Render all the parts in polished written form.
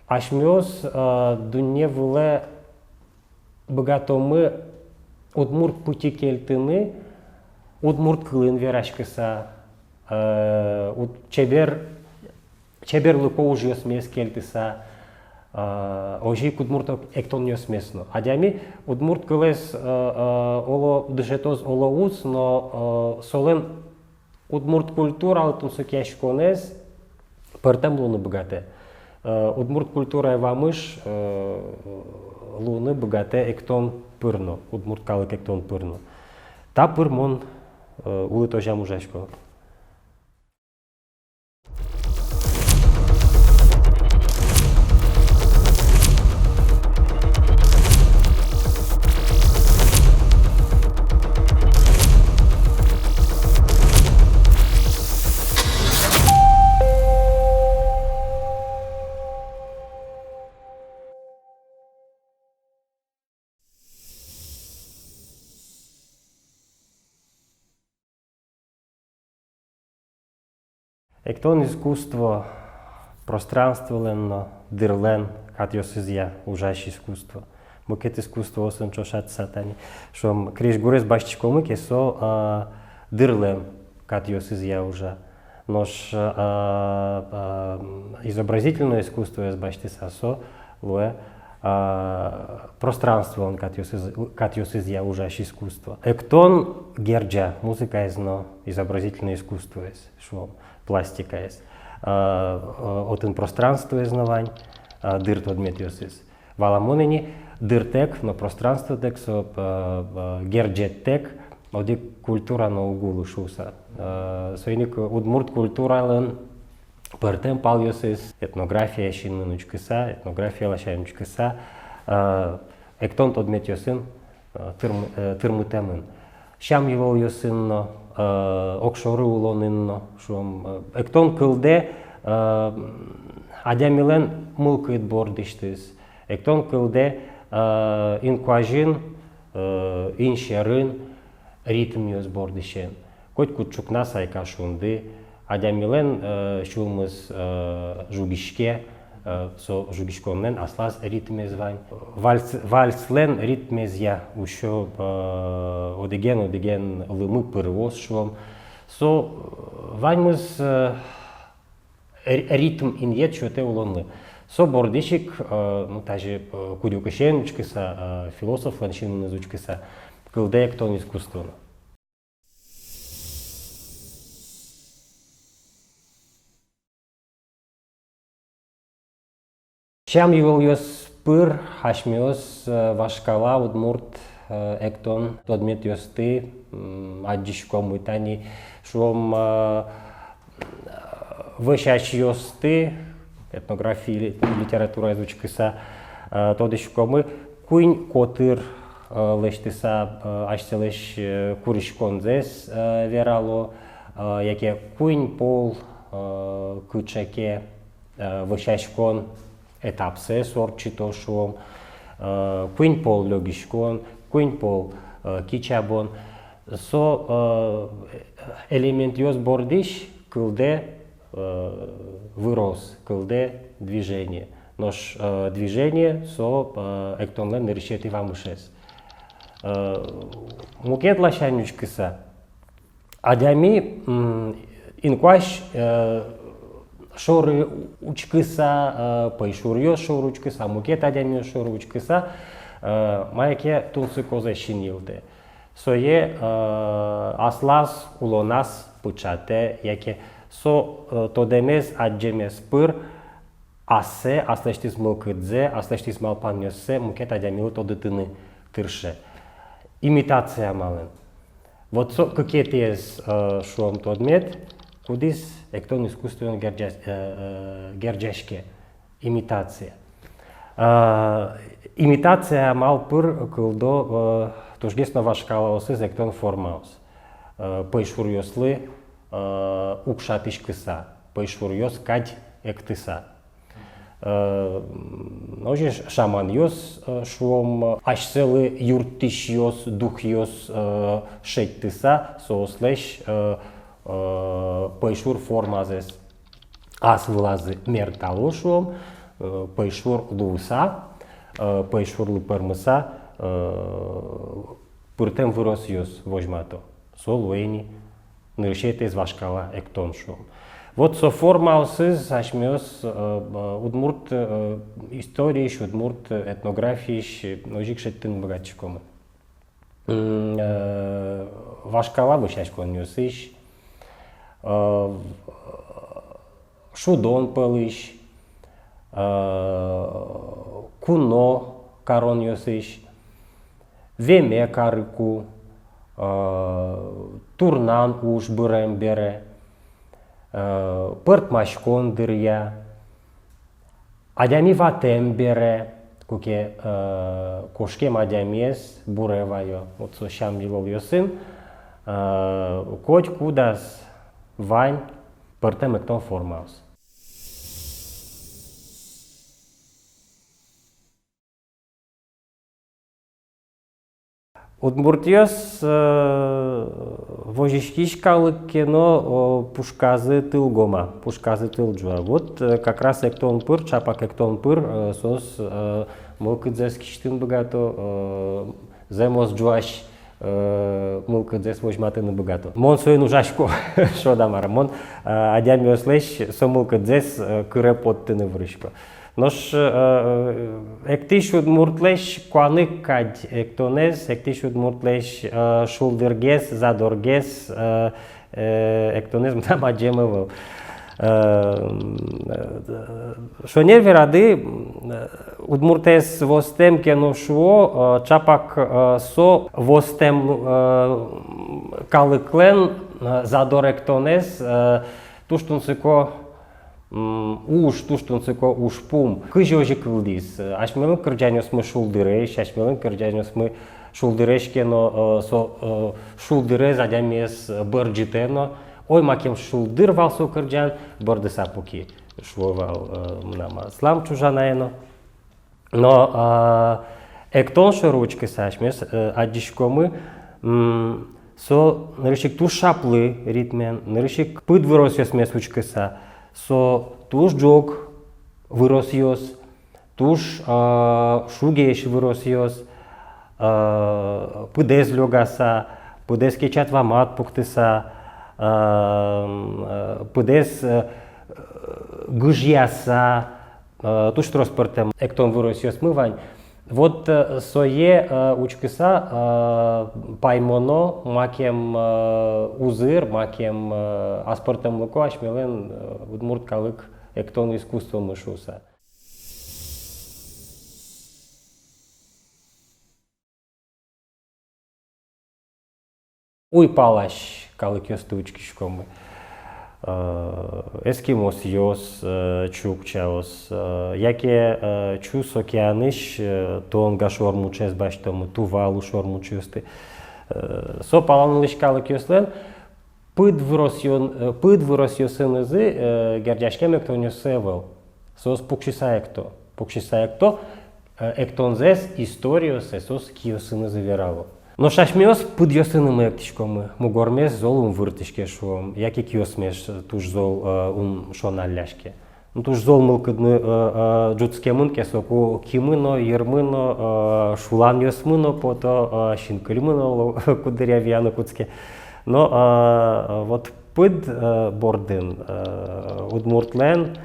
Ашмиос дуневле богатомы удмурт пути кельтыны, удмурт кылын верашкаса, чеберлы поужиос мес кельтыса, ожи удмурт эктоньос месно. Адями удмурт кылес оло дышетоз оло ус, но солен удмурт культура алтын сукяшконез пыртем луны богате. Удмурт культура вамыш луны богате эктон пырно, удмурт калык эктон пырно. Та пырмон улы тожам ужашко. Эктон искусство пространственно, дырлен, катьосизя, ужащее искусство. Букет искусство осен чошат сатани. Шом криш гурес башчикомы кесо дырлен, катьосизя уже. Нож изобразительное искусство из баштисасо, луэ пространство он катьосизя, ужащее искусство. Эктон герджа, музыка изно, изобразительное искусство из шом. Пластика есть. Отын пространство изнавань, дырт одметиосис. Валамонени дыртек, но пространство тек, со герджеттек, оди культура на угулу шуса. Соиник удмурт культурален пертем палиосис, этнография шинминучкиса, этнография лашаемчкиса, эктон одметиосин, тырмутемын. Шам его йосинно, окшоры улонинно, шум эктон кылде адямилен мылкыт бордиштис, эктон кылде инкважин иншерын ритм йос бордишен. Коть кутчукна сайка шунды, адямилен шулмыз жугишке, со жугишконнен аслаз ритме звань. Вальслен ритмезя ушо одеген лымы пырвоз швом. Со ваньмыз ритм иньет шоте улонлы. Со бордишик, ну таже курюкашен учкиса, философ ваншин учкиса, кылде эктон искусственно. Шам йос пыр, хашмиос вашкала удмурт эктон тодмет йосты, аддишко мытани, шом вышач йосты, этнография, литература изучкиса, тодишко мы куин котыр лештиса, ашселеш куришконзес верало, яке куин пол кучаке вышачкон, этапсе сорчито шуом, куин пол логишкон, куин пол кичабон, со элемент йос бордиш кылде вырос, кылде движение. Нож движение со эктонлен решети вамышес. Мукет лашанючкиса. Адями инкваш шоры учкиса, пайшурьё шоры учкиса, мукет адями шоры учкиса, майке тунсы козе шинилде. Сое аслас улонас пучате, яке со тодемез аджемез пыр, асе, аслештис мылкыдзе, аслештис малпаньосе, мукет адямилы тодытыны тырше. Имитация малын. Вот какие тез шуом тодмет, кудис эктон искусствен герджашке. Имитация. Имитация мал пыр кылдо тужгесно вашкала осыз эктон формаус. Пайшурьослы укшатишкыса, пайшурьос кадь эктыса. Ножиш шаман йос шуом ашселы юртиш йос, дух йос шеттыса, сослеш пайшур формазес. Ас вылазы мертало шуом, пейшур луса, пейшур лупермыса, пыртем вырос юз вожмато. Сол уэйни нырщете из вашкала эктоншу. Вот со формаусыз ашмёс удмурт истории, удмурт этнографии, ножик шеттин богатчиком. Вашкала вышачкон юсыш, шудон пылыш, куно карон юсыш, веме карыку, турнан уж бырем бере, пырт машкон дырья, адями ватем бере, куке кошкем адямес буревайо, вот со щам билол йосын, коть кудас вань пыртем эктон формаус. Удмуртиос вожишкишкалык кино пушказы тылгома, пушказы тылджуа. Вот как раз эктон пыр, чапак эктон пыр, сос мылкыдзес киштын богато, земос джуаш мылкыдзес вожматыны богато. Мон соин ужашко, шо дамара, мон адямиос леш со мылкыдзес кыре подтыны врышко. Нож ектиш удмуртлеш куанык кадь эктонез, ектиш удмуртлеш шулдыргес, задоргес, эктонез мдам аджемывал. Шонер верады удмуртес vostem кеношуо чапак со vostem калыклен задор эктонез туштунсыко уж туштунсыко уж пум. Кыжи ожи кылдис. Ашмелын кырджанёс мы шулдыреш, ашмелын кырджанёс мы шулдыреш кено со шулдырез адямес бырджитено. Ой макем шулдыр валсо кырджан бырды сапуки шуовал нама слам чужанаено. Но эктон шоручки сашмес адишко мы со нарышик ту шаплы ритмен, нарышик пыт выросёс месучкыса. Со туш джок выросьёс, туш шугеш выросьёс, пыдез лёгаса, пыдез кечат вамат пуктыса, пыдез гыжьяса, туш троспортем эктон выросьёс мывань. Вот сое учкыса паймоно макем узыр, макем аспортем луко ашмелен удмурт калык эктон искусство мышуса. Уй палаш калык ёсты учкишкомы. Eskimos jos чукчаос, яке чус океаныш, то он гашор мучес баштому, тувалу шор мучусты. Со паланлыш калык ёслен, пыд вырос ёсынызы, гердяшкем эктон ёсевел. Сос пукшиса экто, эктонзес историосе, сос киосынызы верало. Но шашмёс пыд ёсыным эктишкомы, мугормес зол выртышке шуом, яки киосмеш туш зол шон алляшке. Туш зол мылкыдны джутскемын кесоку кимыно, ермыно, шулан ёсмыно, пото шинкыльмыно кудырявяны куцке. Но вот пыд бордын удмуртлен,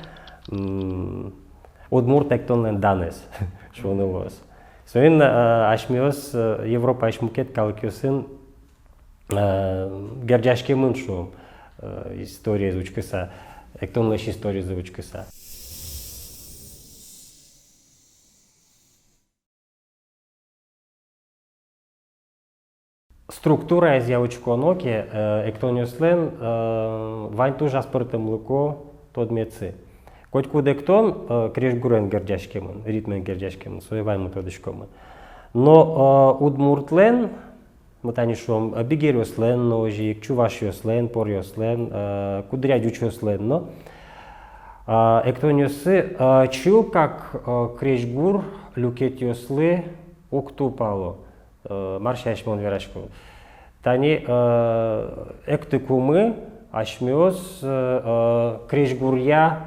удмурт эктонлен данес, шонылос. Соин ашмиос Европа ашмукет калкиосын герджашке мыншу история звучкыса, эктонлеш история звучкыса. Структура из яучконоки эктониослен вань туж аспортем луко тодмецы. Коть кудектон креш-гурен герджашкемын, ритмен герджашкемын, соевай методичкомын. Но удмуртлен, мутанишом, бигерёслен, ножик, чувашёслен, порёслен, кудрядючёслен, но эктониосы чил как креш-гур люкетёслы уктупало, маршашмон верашко. Тани эктыкумы ашмёс креш-гурья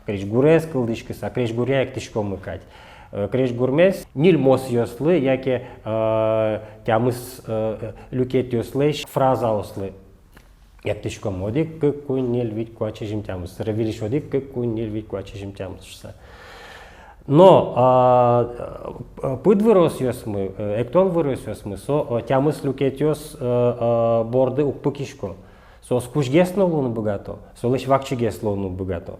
Креш гурес кылдышкыса, креш гуря ектишко мыкать. Креш гурмес нил мос йослы, яке тямыс люкет йослыш фраза ослы. Ектишко модик, кун нил вид куачежим тямыс. Ревилиш одик, кун нил вид куачежим тямыс. Но пыд вырос йосмы, эктон вырос йосмы, со тямыс люкет йос борды укпыкишко. Со скушгесно луну богато, со лишь вакчигесло луну богато.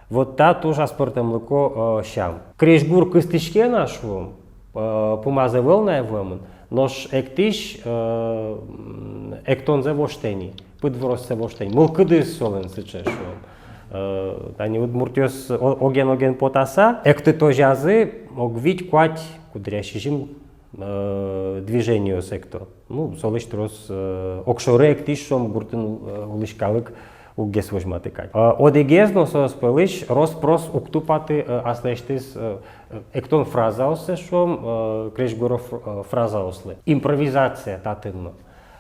Вот та тоже аспортом лыко щам. Крешгур кыстышке нашу, помазы волна вымын, нож эктиш эктон за воштени, пыд вырос за воштени. Мол кыдыс солен сычешу. Тани удмуртёс оген потаса, экты тоже азы мог видеть куать кудрящим движению секто. Ну, солиш трос окшоре эктишом гуртен улышкалык угес возьматыкать. Одегезно соспелиш роспрос уктупаты аслештис эктон фразаусе шом крешгуров фразауслы. Импровизация татынно.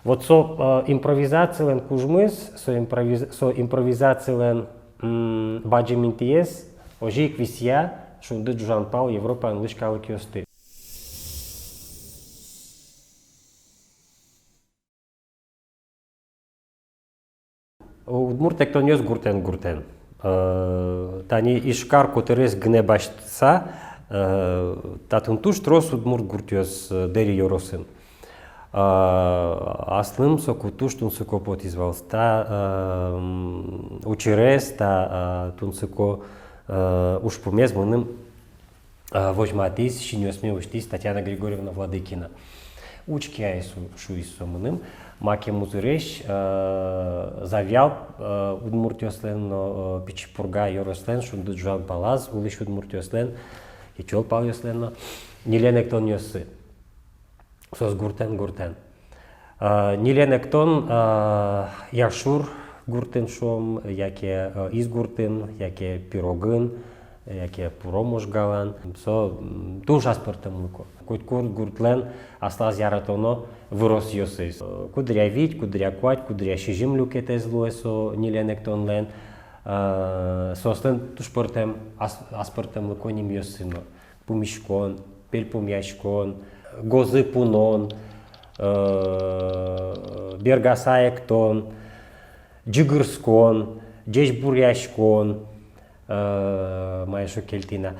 Вот со импровизациялен кужмыс, со импровизациялен баджиминтиес, ожик висья, шунды Джан Пал Европа англышкалык йосты. Удмурт эктон йос гуртен. Тани ишкар котерес гнебаштса, татын туш трос удмурт гуртёс дери йоросын. Аслым соку туш тунсыко потизвалс. Та учерес, та тунсыко ушпумез мыным возьматис, шинёсме уштис Татьяна Григорьевна Владыкина. Учки айсу шуису мыным. Маке музыреш завял удмуртёслен пичпурга йорослен шунды Джан Палаз, улыш удмуртёслен и чол пал йослен ниленектон йосы. Сос гуртен. Ниленектон яшур гуртен шом, яке изгуртен, яке пирогын, яке пуромошгалан. Со туж аспортем луко. Куткур гуртлен аслаз яратоно вырос йосис. Кудря вить, кудря куать, кудря шижим люкете злуесо ниленектон лен. Сослен тушпортем аспортем луко ним йосино. Пумишкон, пельпумяшкон, гозы пунон, бергасаектон, джигырскон, джешбуряшкон, маешо кельтина.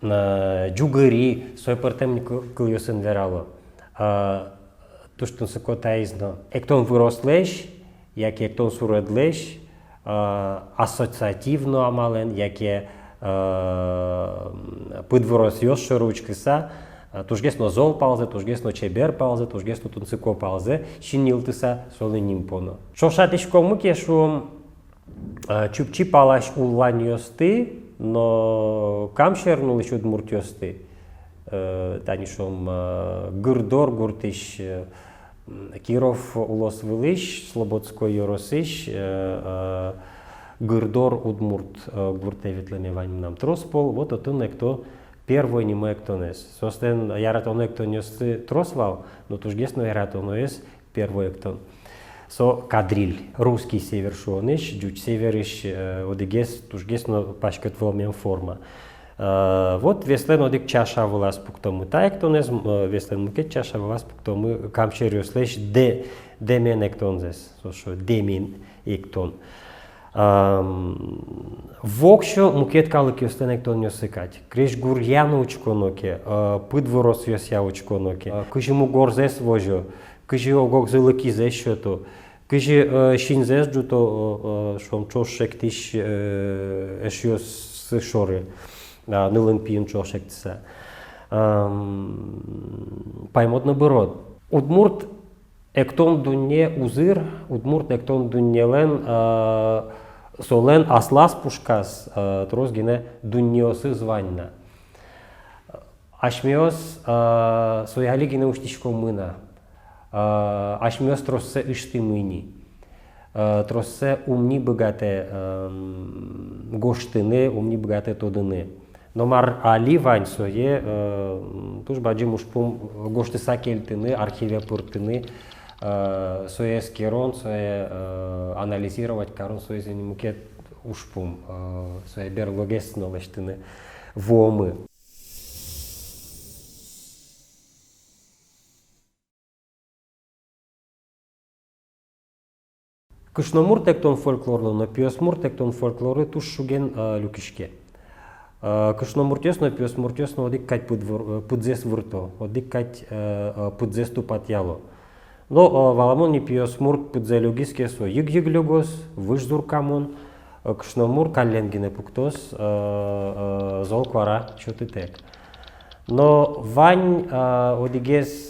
Джугыри, сойпортем кыльосын верало. Туштун сыкота изно. Эктон вырослеш, яке эктон суредлеш, ассоциативно амален, яке пыд вырос йошо ручкыса, тужгесно зол палзе, тужгесно чебер палзе, тужгесно тунцыко палзе, шинилтыса солыним поно. Шошатишко муке шум чупчи палаш уллан йосты, но камшернул еще удмуртёсты. Танишом гырдор гуртиш Киров улос вылыш, Слободской йоросыш, гырдор удмурт гуртевитлеме ваним нам троспол, вот отын экто первой не эктонес. Состен яратон эктонёсты тросвал, но тужгесно яратонес первой эктон. Со кадриль, русский север шуоныш, джуч севериш одегес тужгесно пашкет волмен форма. Вот веслен одик чаша влас пуктомы таектонез, веслен мукет чаша влас пуктомы камшериослеш демен эктонзес, сошо демин эктон. Вокшо мукет калык йостен эктон йосыкать. Креш гур яну учконоке, пыд ворос йося учконоке, кыжиму горзес вожо, кыжи огок зылыки зешето, кыжи шинзес джуто шом чошектиш эшьос шоры. Нылын пиен чошектиса. Паймот наоборот. Удмурт эктон дунне узыр, удмурт эктон дуннелен солен аслас пушкас трозгине дуннеосы званна. Ашмиос соялигине уштишко мына. Ашмиос троссе ишты мыни. Троссе умни богате гоштыны, умни богате тодыны. Но мар али вань сое, туж баджи мушпум гошты сакельтыны, архиве пыртыны, сое скерон, сое анализировать карон, сое занимукет ушпум, соебер логесно лештины вомы. Кышномурт ектон фольклорлы, но пиосмурт ектон фольклоры туш шуген люкишке. Кышномуртес, но пиосмуртес, но одик кать пудзес вырто, одик кать пудзес тупат яло. Но валамон не пиосмурт пудзе люгиске со йг люгос, выждур камон, кышномур калленгине пуктос, зол квара чотытек. Но вань одигес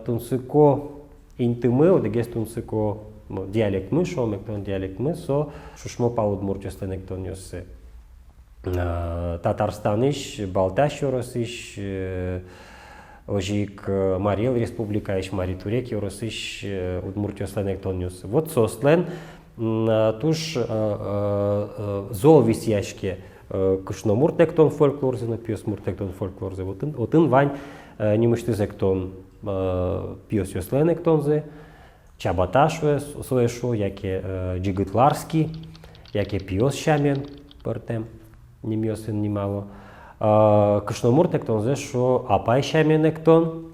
тунсыко интымы, одигес тунсыко диалект мы, шо мектон диалект мы, со шушмо паудмуртес ленектон йосы. Татарстаныш, Балташ yorosыш, ожик Марил Республика иш Мари Турек yorosыш удмуртес ленектон йосы. Вот сослен туш зол висяшке кышномурт ектон фольклорзе, но пиосмурт ектон фольклорзе. Отын вань немыштыз ектон пиос йослен ектонзе. Чабаташве соешо, яке джигитларски, яке пиос шамен пъртем, немиосен немало. Кышномурт ектон зешо апай шамен ектон.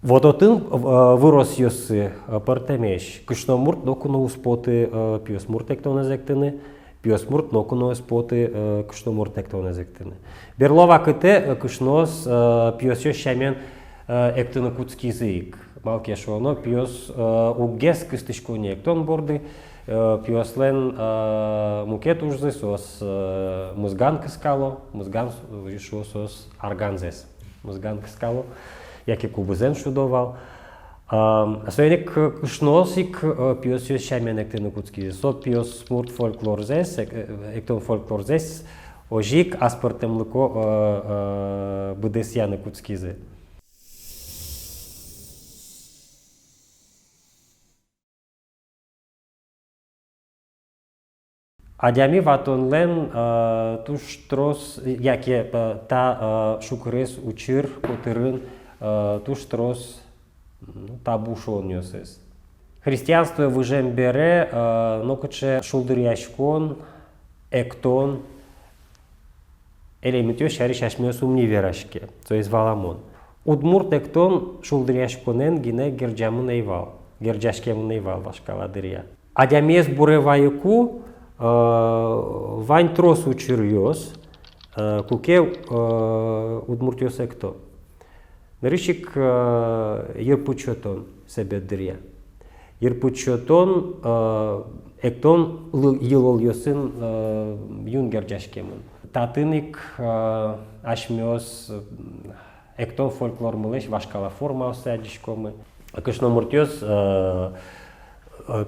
Вот отын вырос йосы пъртемеш. Кышномурт нокуно успоты пиосмурт ектон езектене, пиосмурт нокуно успоты кышномурт ектон езектене. Берлова кыте кышнос пиосьо шамен ектене кутски язык. Малки шоно пиос угес кыстышко нектон борды пиослен мукет ужзе сос музган кыскало, музган решо сос арганзес. Музган кыскало, яке кубызен шудовал. Соеник кышносик пиос йос шамен ектен кутски. Со пиос смурт фольклорзес, ектон фольклорзес, ожик аспортем лыко быдес яны кутскизе. Адями ватонлен туш трос, яке та шукрес учир котырын туш трос табушон йосес. Христианство выжем бере, но коче шулдыряшкон, эктон, элементио шари шашмиос умни верашке, то есть валамон. Удмурт эктон шулдыряшконен гине герджамун эйвал, герджашкемун эйвал вашкаладырия. Адямиес буревайку вань трос учир йос, куке удмуртиос екто. Наричик ерпучотон себе дырия. Ерпучотон ектон йылол йосын юнгер жашкемын. Татыник ашмиос ектон фольклор мылеш вашкала форма осадишкомы. Кышномуртиос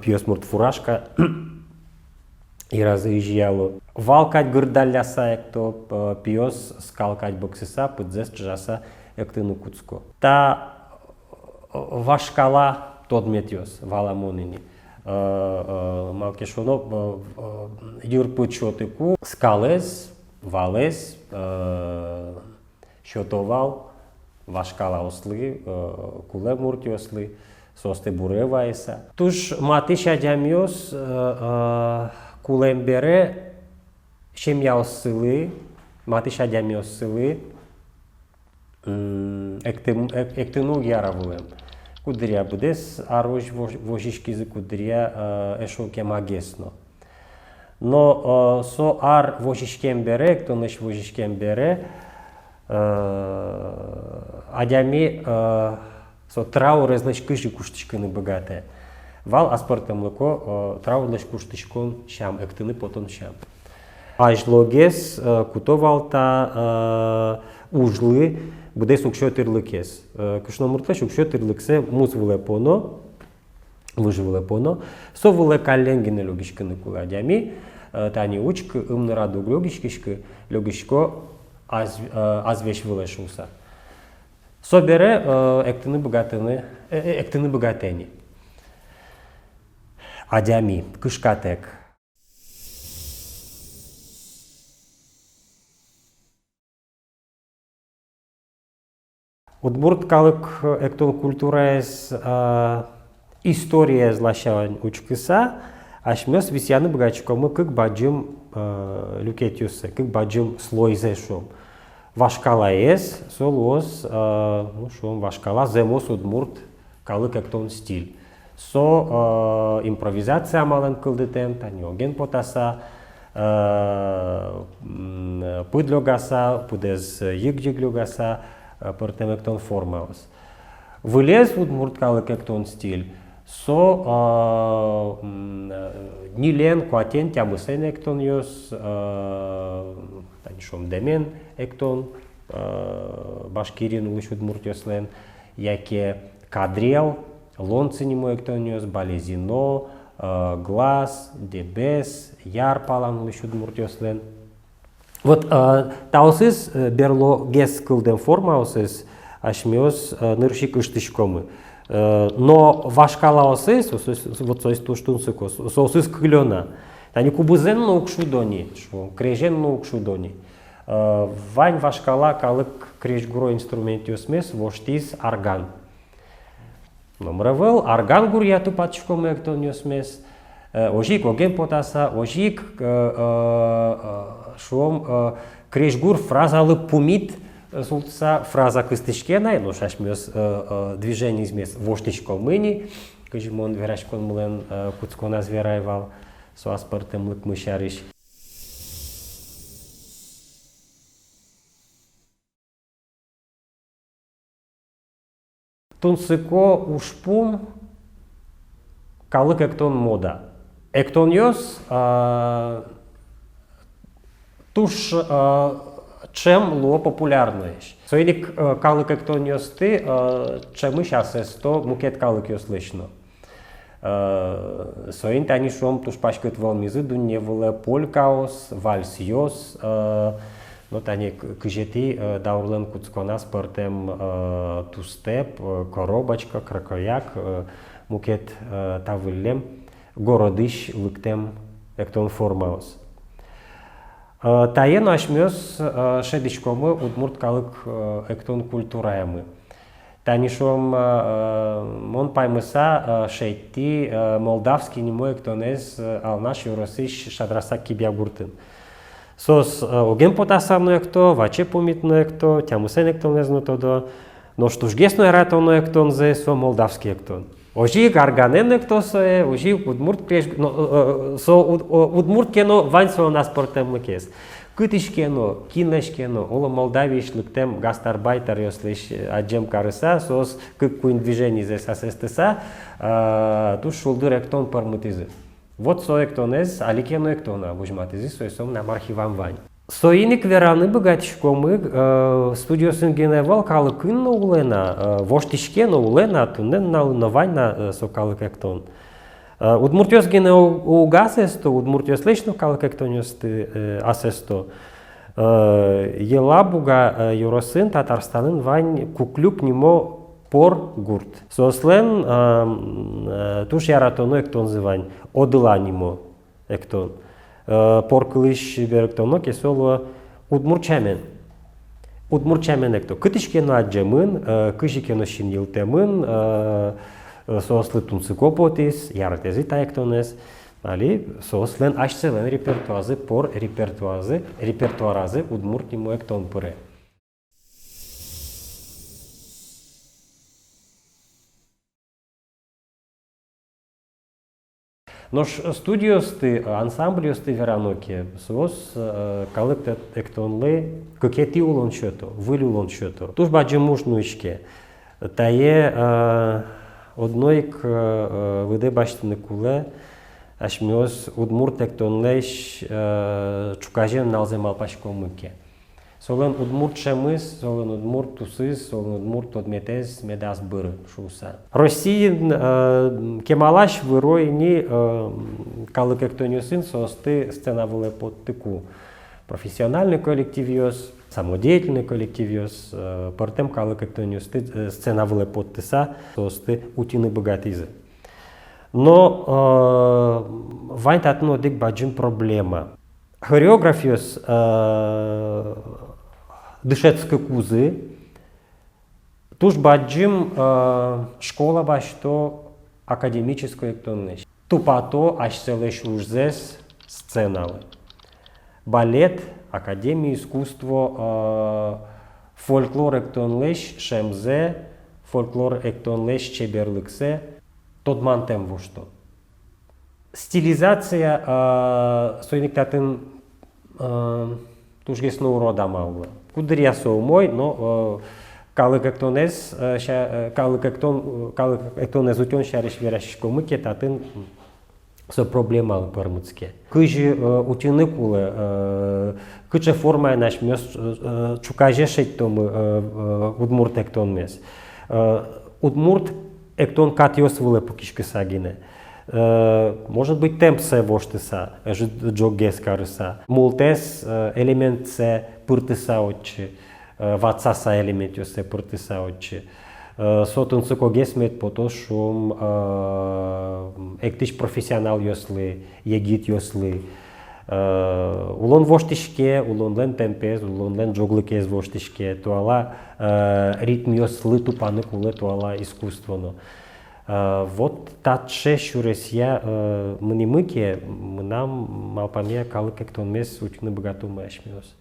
пиосмурт фуражка. И разъезжало. Валкать гырдаляса екто пиос скалкать боксиса пъдзес чжаса ектину куцко. Та вашкала тодметиос валамонини. Малкешоно юрпучотику скалес, валес, шотовал, вашкала осли, куле мурти осли, состе буреваеса. Туш матиша джамиос кулембере шемяос сили, матиша джамиос сили, ектину яравулем. Кудрия будес, арвош вожишки за кудрия ешоке магесно. Но со ар вожишкем бере, кто неш вожишкем бере, адями со траур излеш кыши куштишканы богатые. Вал аспортом лыко траур леш куштишкон шам, ектыны потон шам. Ажлогес кутовалта ужлы будес укшотирлыкес. Кышномуртлеш укшотирлыксе муз вулепоно, лыжы вулепоно, со вуле калленгине логишканы куладями, тани учк умнараду логишкишкы логишко азвеш вулешуса. Собере ектыны богатени. Адями, кышкатек. Удмурт калык ектон культура история злащавань учкыса, ашмёс висяны богачкомы кык баджим люкетиусе, как баджим слойзе шум. Вашкала ес, солос, ну шум вашкала земос удмурт, калык эктон стиль. Со импровизация мален кылдытем, тани оген потаса, пыдлёгаса, пудез йыгджиглюгаса, пыртем эктон формаус. Вылез удмурт калык эктон стиль. Со нилен куатен тямысен эктон йос, танишом демен эктон, башкирин улыш удмурт йослен, яке кадрел, лонцинимо эктон йос, балезино, глаз, дебес, яр палан улыш удмурт йослен. Вот таусыз берло гес кылден формаусыз ашмиос ныршик ыштышкомы. Но вашкалаосыз, вот сойс туштунсыкос, соусыз кылена. Тани кубызен но укшудони, крежен но укшудони. Вань вашкала калык крежгуро инструмент йосмес воштиз арган. Номревел арган гурьяту патчком эктон йосмес. Ожик оген потаса, ожик шом крежгур фразалы пумит султса фраза кыстышкена, но шашмёс движение измес воштичко мыни, кажимон верашкон мулен куцкона зверайвал, суаспартем лык мышариш. Тунсыко ушпум калык эктон мода. Эктон йос туш чем ло популярность. Соилик калык эктон йос ты, чем мы сейчас эсто мукет калык йос лично. Соин тани шом туш пашкет волмизы дунне вуле полькаос, вальс йос, но тани кыжети даурлен куцкона спортем тустеп, коробочка, кракояк, мукет тавылем, городыш лыктем эктон формаос. Таен ашмёс шедичкомы удмурт калык эктон культураемы. Танишом мон паймыса шейти молдавский нимо эктонез алнаш юросыш шадраса кибягуртын. Сос оген потасавно экто, ваче помитно экто, тямусен эктонез но тодо, но штужгесно эратоно эктонзе со молдавский эктон. Ожи гарганен эктосое, ожи удмурт креш, со удмурт кено ваньсо на спортем лыкес. Кытыш кено, кинеш кено, ола Молдавиш лыктем гастарбайтер ёслыш аджем карыса, сос кык куин движение здесь асестеса, туш шулдыр эктон пармутизы. Вот со эктонез, али кено эктона, бужматизы, соесом нам архивам вань. Соиник вераны богатишкомы студиосын геневал калыкын улена, воштишкено улена, тунен на вайна со калык эктон. Удмуртиос гене угасесто, удмуртиос лично калык эктониос асесто. Елабуга юросын Татарстанын вань куклюк нимо пор гурт. Сослен туш яратоно эктон зывань, одыла нимо эктон. Поркылыш беректоно кесоло удмурчамен. Удмурчамен экто. Кытышкено аджемын, кыжикено шинилтемын, сослы тунцыкопотис, яратези таектонес, али сослен ашцелен репертуазы пор репертуаразы удмурт нимо эктон пыре. Но студиосты, ансамблиосты вераноки, сос калык эктонле, кокети улон счету, выли улон счету. Туж баджи мушнуичке. Тае одной к выде баштины куле, ашмиос удмурт эктонлеш чукажен налзем алпашкомыке. Солен удмурт шемыс, солен удмурт тусыз, солен удмурт одметез медас быры шуса. Россиин кемалаш выройни калык эктониосын состы сцена выле под тыку. Профессиональный коллектив йос, самодеятельный коллектив йос, портем калык эктониосты сцена выле под тыса состы утины богатизы. Но вайн татно дик баджим проблема. Хореографиос дышецкой кузы, туж баджим школа башто академической эктоннеш. Тупато аш селеш ужзес сценалы. балет, академия искусство, фольклор эктонлеш шемзе, фольклор эктонлеш чеберлыксе, тот мантем во что. Стилизация сойниктатын тужгесно урода маула. Кудрия мой, но калык эктонез утен шариш верашишко мыкетатын со проблема пărмыцке. Кыжи утюныкулы, кыча форма наш мёс чукаже шеттом удмурт эктон мес. Удмурт эктон катиос вылы пукишкы сагине. Может быть темпсе воштыса, джоггес карыса. Мултес элемент се пыртыса отчы, ватсаса элемент се пыртыса отчы. Сотун сыкогесмет пото шум эктиш профессионал йослы, егит йослы. Улон воштишке, улон лен темпез, улон лен джоглыкез воштишке, туала ритм йослы тупаны кулы туала искусствоно. Вот татше шуресья мнимыке, нам малпамия калык эктон мес утюны богату мэшмиос.